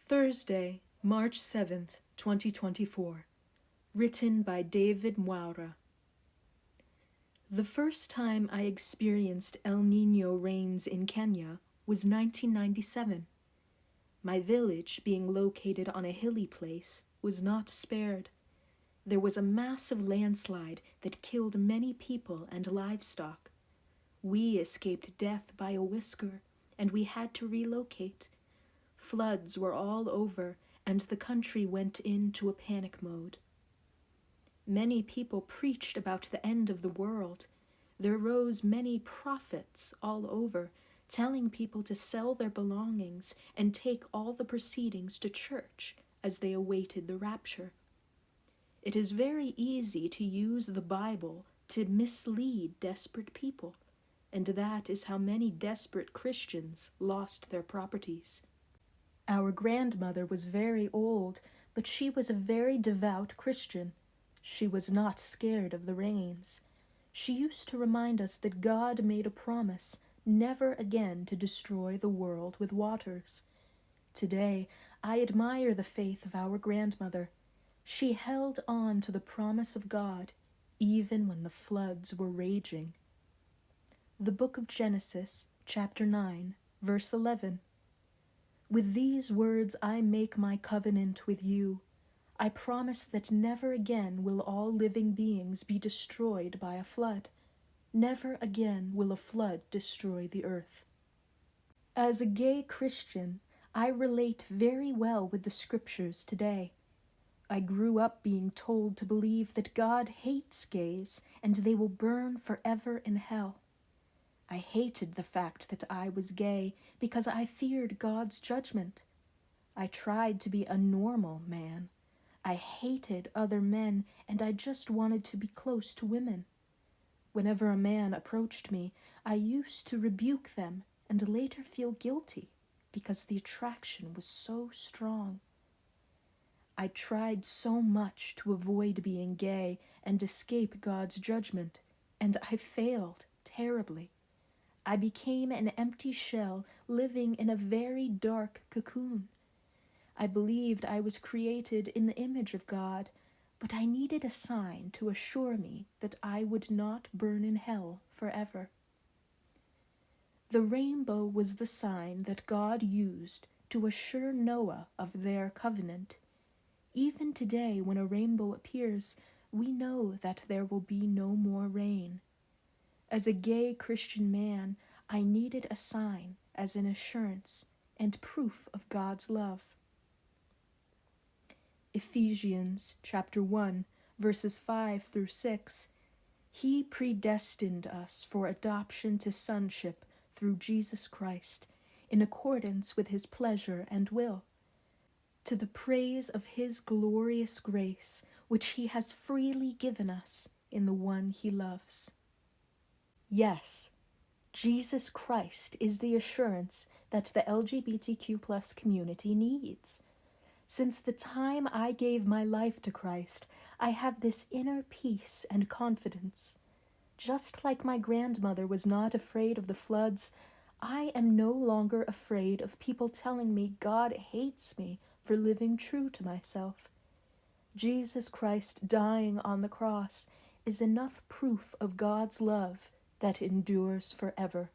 Thursday, March 7th, 2024. Written by David Mwaura. The first time I experienced El Niño rains in Kenya was 1997. My village, being located on a hilly place, was not spared. There was a massive landslide that killed many people and livestock. We escaped death by a whisker, and we had to relocate. Floods were all over, and the country went into a panic mode. Many people preached about the end of the world. There rose many prophets all over, telling people to sell their belongings and take all the proceedings to church as they awaited the rapture. It is very easy to use the Bible to mislead desperate people, and that is how many desperate Christians lost their properties. Our grandmother was very old, but she was a very devout Christian. She was not scared of the rains. She used to remind us that God made a promise never again to destroy the world with waters. Today, I admire the faith of our grandmother. She held on to the promise of God, even when the floods were raging. The book of Genesis, chapter 9, verse 11. With these words I make my covenant with you. I promise that never again will all living beings be destroyed by a flood. Never again will a flood destroy the earth. As a gay Christian, I relate very well with the scriptures today. I grew up being told to believe that God hates gays and they will burn forever in hell. I hated the fact that I was gay because I feared God's judgment. I tried to be a normal man. I hated other men, and I just wanted to be close to women. Whenever a man approached me, I used to rebuke them and later feel guilty because the attraction was so strong. I tried so much to avoid being gay and escape God's judgment, and I failed terribly. I became an empty shell living in a very dark cocoon. I believed I was created in the image of God, but I needed a sign to assure me that I would not burn in hell forever. The rainbow was the sign that God used to assure Noah of their covenant. Even today, when a rainbow appears, we know that there will be no more rain. As a gay Christian man, I needed a sign as an assurance and proof of God's love. Ephesians chapter 1, verses 5 through 6. He predestined us for adoption to sonship through Jesus Christ, in accordance with his pleasure and will, to the praise of his glorious grace, which he has freely given us in the one he loves. Yes, Jesus Christ is the assurance that the LGBTQ+ community needs. Since the time I gave my life to Christ, I have this inner peace and confidence. Just like my grandmother was not afraid of the floods, I am no longer afraid of people telling me God hates me for living true to myself. Jesus Christ dying on the cross is enough proof of God's love that endures forever.